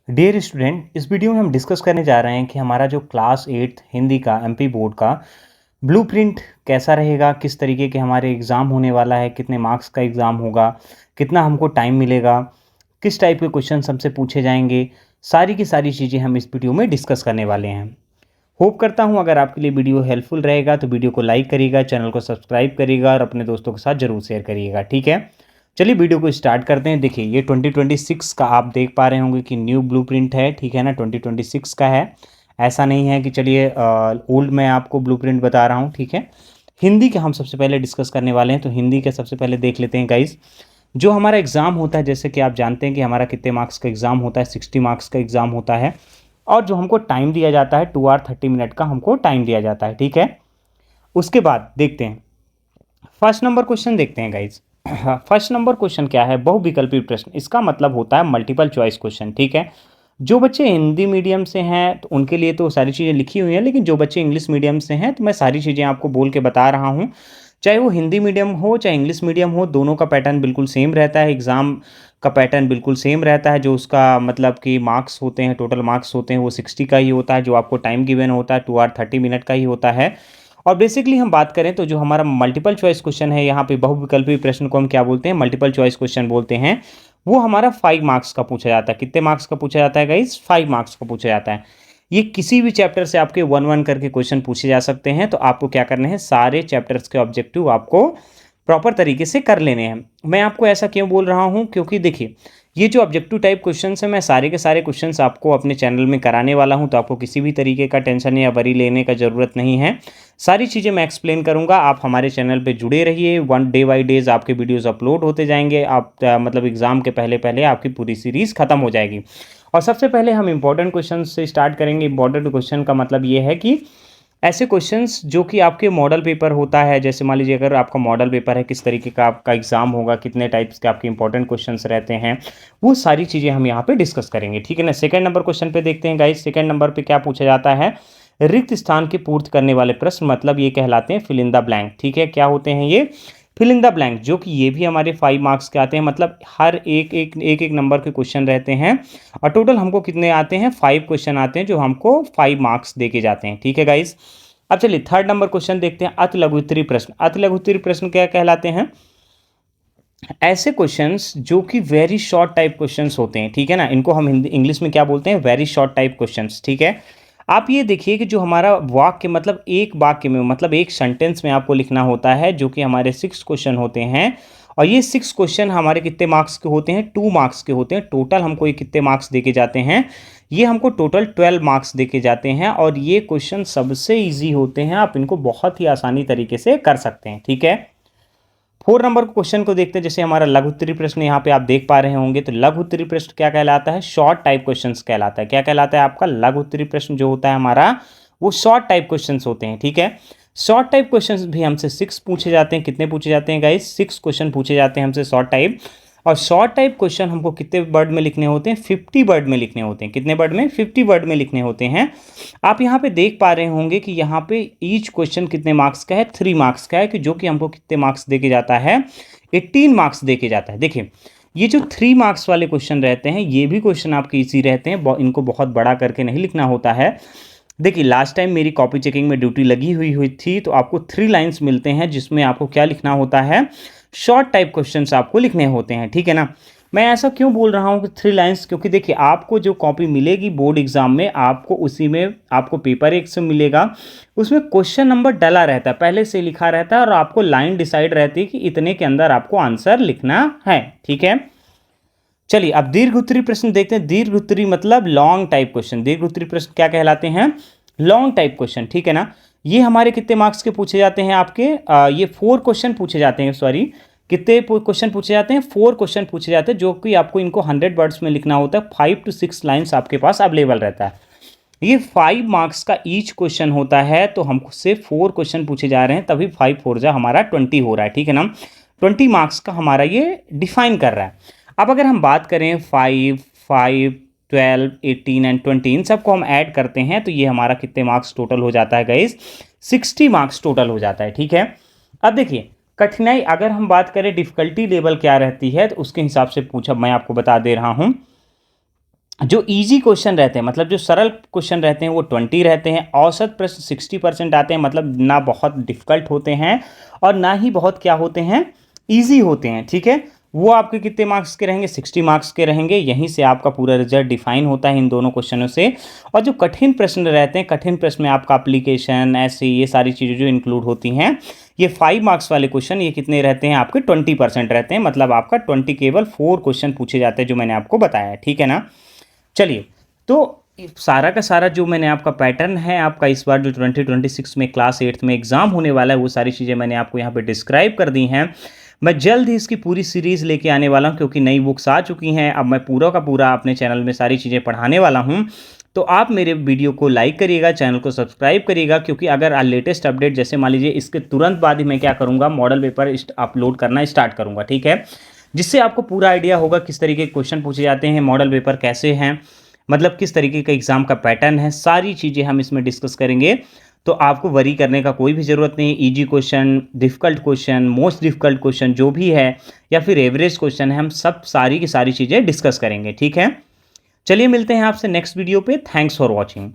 Dear student, इस video में हम डिस्कस करने जा रहे हैं कि हमारा जो क्लास 8 हिंदी का एमपी बोर्ड का ब्लूप्रिंट कैसा रहेगा, किस तरीके के हमारे एग्ज़ाम होने वाला है, कितने मार्क्स का एग्ज़ाम होगा, कितना हमको टाइम मिलेगा, किस टाइप के क्वेश्चन हमसे पूछे जाएंगे। सारी की सारी चीज़ें हम इस वीडियो में डिस्कस करने वाले हैं। होप करता हूँ अगर आपके लिए वीडियो हेल्पफुल रहेगा तो वीडियो को लाइक करिएगा, चैनल को सब्सक्राइब करिएगा और अपने दोस्तों के साथ ज़रूर शेयर करिएगा। ठीक है, चलिए वीडियो को स्टार्ट करते हैं। देखिए, ये 2026 का आप देख पा रहे होंगे कि न्यू ब्लूप्रिंट है। ठीक है ना, 2026 का है। ऐसा नहीं है कि चलिए ओल्ड मैं आपको ब्लूप्रिंट बता रहा हूँ। ठीक है, हिंदी के हम सबसे पहले डिस्कस करने वाले हैं, तो हिंदी के सबसे पहले देख लेते हैं गाइज। जो हमारा एग्ज़ाम होता है, जैसे कि आप जानते हैं कि हमारा कितने मार्क्स का एग्ज़ाम होता है, 60 मार्क्स का एग्ज़ाम होता है। और जो हमको टाइम दिया जाता है 2 आवर 30 मिनट का हमको टाइम दिया जाता है। ठीक है, उसके बाद देखते हैं फर्स्ट नंबर क्वेश्चन देखते हैं गाइज। फर्स्ट नंबर क्वेश्चन क्या है? बहुविकल्पी प्रश्न। इसका मतलब होता है मल्टीपल चॉइस क्वेश्चन। ठीक है, जो बच्चे हिंदी मीडियम से हैं तो उनके लिए तो सारी चीज़ें लिखी हुई हैं, लेकिन जो बच्चे इंग्लिश मीडियम से हैं तो मैं सारी चीज़ें आपको बोल के बता रहा हूँ। चाहे वो हिंदी मीडियम हो चाहे इंग्लिश मीडियम हो, दोनों का पैटर्न बिल्कुल सेम रहता है। एग्ज़ाम का पैटर्न बिल्कुल सेम रहता है। जो उसका मतलब कि मार्क्स होते हैं, टोटल मार्क्स होते हैं, वो 60 का ही होता है। जो आपको टाइम गिवन होता है 2 आवर 30 मिनट का ही होता है। और बेसिकली हम बात करें तो जो हमारा मल्टीपल चॉइस क्वेश्चन है, यहाँ पे बहुविकल्पी प्रश्न को हम क्या बोलते हैं? मल्टीपल चॉइस क्वेश्चन बोलते हैं। वो हमारा 5 मार्क्स का पूछा जाता है। कितने मार्क्स का पूछा जाता है गाइस? 5 मार्क्स का पूछा जाता है। ये किसी भी चैप्टर से आपके 1-1 करके क्वेश्चन पूछे जा सकते हैं। तो आपको क्या करना है, सारे चैप्टर्स के ऑब्जेक्टिव आपको प्रॉपर तरीके से कर लेने हैं। मैं आपको ऐसा क्यों बोल रहा हूँ, क्योंकि देखिए, ये जो ऑब्जेक्टिव टाइप क्वेश्चंस हैं, मैं सारे के सारे क्वेश्चंस आपको अपने चैनल में कराने वाला हूं, तो आपको किसी भी तरीके का टेंशन या वरी लेने का ज़रूरत नहीं है। सारी चीज़ें मैं एक्सप्लेन करूंगा। आप हमारे चैनल पे जुड़े रहिए। वन डे बाई डेज आपके वीडियोस अपलोड होते जाएंगे। आप मतलब एग्जाम के पहले पहले आपकी पूरी सीरीज़ खत्म हो जाएगी। और सबसे पहले हम इंपॉर्टेंट क्वेश्चन से स्टार्ट करेंगे। इंपॉर्टेंट क्वेश्चन का मतलब ये है कि ऐसे क्वेश्चंस जो कि आपके मॉडल पेपर होता है, जैसे मान लीजिए अगर आपका मॉडल पेपर है, किस तरीके का आपका एग्जाम होगा, कितने टाइप्स के आपके इंपॉर्टेंट क्वेश्चंस रहते हैं, वो सारी चीज़ें हम यहाँ पे डिस्कस करेंगे। ठीक है ना। सेकंड नंबर क्वेश्चन पे देखते हैं गाइस। सेकंड नंबर पे क्या पूछा जाता है? रिक्त स्थान की पूर्ति करने वाले प्रश्न, मतलब ये कहलाते हैं फिल इन द ब्लैंक। ठीक है, क्या होते हैं ये? फिल इन द ब्लैंक, जो कि ये भी हमारे 5 मार्क्स के आते हैं। मतलब हर एक नंबर के क्वेश्चन रहते हैं। और टोटल हमको कितने आते हैं? 5 क्वेश्चन आते हैं, जो हमको 5 मार्क्स दे के जाते हैं। ठीक है गाइस। अब चलिए थर्ड नंबर क्वेश्चन देखते हैं। अति लघु उत्तरीय प्रश्न। अति लघु उत्तरीय प्रश्न क्या कहलाते हैं? ऐसे क्वेश्चंस जो कि वेरी शॉर्ट टाइप क्वेश्चंस होते हैं। ठीक है ना, इनको हम हिंदी इंग्लिश में क्या बोलते हैं? Very short type questions. ठीक है, आप ये देखिए कि जो हमारा वाक्य, मतलब एक वाक्य में, मतलब एक सेंटेंस में आपको लिखना होता है, जो कि हमारे 6 क्वेश्चन होते हैं। और ये 6 क्वेश्चन हमारे कितने मार्क्स के होते हैं? 2 मार्क्स के होते हैं। टोटल हमको ये कितने मार्क्स दे के जाते हैं? ये हमको टोटल 12 मार्क्स दे के जाते हैं। और ये क्वेश्चन सबसे ईजी होते हैं, आप इनको बहुत ही आसानी तरीके से कर सकते हैं। ठीक है, 4 नंबर क्वेश्चन को देखते हैं। जैसे हमारा लघु उत्तरीय प्रश्न यहाँ पे आप देख पा रहे होंगे, तो लघु उत्तरीय प्रश्न क्या कहलाता है? शॉर्ट टाइप क्वेश्चंस कहलाता है। क्या कहलाता है आपका? लघु उत्तरीय प्रश्न जो होता है हमारा, वो शॉर्ट टाइप क्वेश्चंस होते हैं। ठीक है, शॉर्ट टाइप क्वेश्चंस भी हमसे 6 पूछे जाते हैं। कितने पूछे जाते हैं गाइस? 6 क्वेश्चन पूछे जाते हैं हमसे शॉर्ट टाइप। और शॉर्ट टाइप क्वेश्चन हमको कितने वर्ड में लिखने होते हैं? 50 वर्ड में लिखने होते हैं। कितने वर्ड में? 50 वर्ड में लिखने होते हैं। आप यहाँ पे देख पा रहे होंगे कि यहाँ पे ईच क्वेश्चन कितने मार्क्स का है? 3 मार्क्स का है, कि जो कि हमको कितने मार्क्स दे के जाता है? 18 मार्क्स दे के जाता है। देखिए, ये जो 3 मार्क्स वाले क्वेश्चन रहते हैं, ये भी क्वेश्चन आपके ईजी रहते हैं। इनको बहुत बड़ा करके नहीं लिखना होता है। देखिए, लास्ट टाइम मेरी कॉपी चेकिंग में ड्यूटी लगी हुई थी, तो आपको 3 लाइन्स मिलते हैं, जिसमें आपको क्या लिखना होता है? शॉर्ट टाइप क्वेश्चंस आपको लिखने होते हैं। ठीक है ना। मैं ऐसा क्यों बोल रहा हूँ कि 3 लाइन्स? क्योंकि देखिए, आपको जो कॉपी मिलेगी बोर्ड एग्जाम में, आपको उसी में आपको पेपर एक से मिलेगा। उसमें क्वेश्चन नंबर डला रहता है, पहले से लिखा रहता है, और आपको लाइन डिसाइड रहती है कि इतने के अंदर आपको आंसर लिखना है। ठीक है, चलिए अब दीर्घ उत्तरीय प्रश्न देखते हैं। दीर्घ उत्तरीय मतलब लॉन्ग टाइप क्वेश्चन। दीर्घ उत्तरीय प्रश्न क्या कहलाते हैं? Long type question. ठीक है ना। ये हमारे कितने मार्क्स के पूछे जाते हैं आपके? ये 4 क्वेश्चन पूछे जाते हैं। सॉरी, कितने क्वेश्चन पूछे जाते हैं? 4 क्वेश्चन पूछे जाते हैं, जो कि आपको इनको 100 वर्ड्स में लिखना होता है। 5 to 6 लाइन्स आपके पास अवेलेबल रहता है। ये 5 मार्क्स का ईच क्वेश्चन होता है, तो हमसे 4 क्वेश्चन पूछे जा रहे हैं, तभी 5 4 जा हमारा 20 हो रहा है। ठीक है ना, 20 मार्क्स का हमारा ये डिफाइन कर रहा है। अब अगर हम बात करें 5 5 12 18 एंड 20, इन सबको हम ऐड करते हैं, तो ये हमारा कितने मार्क्स टोटल हो जाता है गाइस? 60 मार्क्स टोटल हो जाता है। ठीक है, अब देखिए कठिनाई, अगर हम बात करें डिफिकल्टी लेवल क्या रहती है, तो उसके हिसाब से पूछा मैं आपको बता दे रहा हूं। जो ईज़ी क्वेश्चन रहते हैं, मतलब जो सरल क्वेश्चन रहते हैं वो 20 रहते हैं। औसत प्रश्न 60% आते हैं, मतलब ना बहुत डिफ़िकल्ट होते हैं और ना ही बहुत क्या होते हैं, ईज़ी होते हैं, ठीक है? वो आपके कितने मार्क्स के रहेंगे? 60 मार्क्स के रहेंगे। यहीं से आपका पूरा रिज़ल्ट डिफ़ाइन होता है इन दोनों क्वेश्चनों से। और जो कठिन प्रश्न रहते हैं, कठिन प्रश्न में आपका एप्लीकेशन, ऐसे ये सारी चीज़ें जो इंक्लूड होती हैं, ये 5 मार्क्स वाले क्वेश्चन ये कितने रहते हैं आपके? 20% रहते हैं। मतलब आपका 20 केवल 4 क्वेश्चन पूछे जाते हैं, जो मैंने आपको बताया है, ठीक है ना? चलिए, तो सारा का सारा जो मैंने आपका पैटर्न है, आपका इस बार जो 2026 में क्लास 8th में एग्ज़ाम होने वाला है, वो सारी चीज़ें मैंने आपको यहाँ पे डिस्क्राइब कर दी हैं। मैं जल्द ही इसकी पूरी सीरीज़ लेके आने वाला हूँ, क्योंकि नई बुक्स आ चुकी हैं। अब मैं पूरा का पूरा अपने चैनल में सारी चीज़ें पढ़ाने वाला हूँ। तो आप मेरे वीडियो को लाइक करिएगा, चैनल को सब्सक्राइब करिएगा, क्योंकि अगर लेटेस्ट अपडेट, जैसे मान लीजिए इसके तुरंत बाद ही मैं क्या करूँगा, मॉडल पेपर अपलोड करना स्टार्ट करूँगा, ठीक है? जिससे आपको पूरा आइडिया होगा किस तरीके के क्वेश्चन पूछे जाते हैं, मॉडल पेपर कैसे हैं, मतलब किस तरीके का एग्ज़ाम का पैटर्न है, सारी चीज़ें हम इसमें डिस्कस करेंगे। तो आपको वरी करने का कोई भी ज़रूरत नहीं। Easy question, difficult question, most difficult question जो भी है, या फिर एवरेज क्वेश्चन है, हम सब सारी की सारी चीज़ें डिस्कस करेंगे, ठीक है? चलिए मिलते हैं आपसे नेक्स्ट वीडियो पे। Thanks for watching.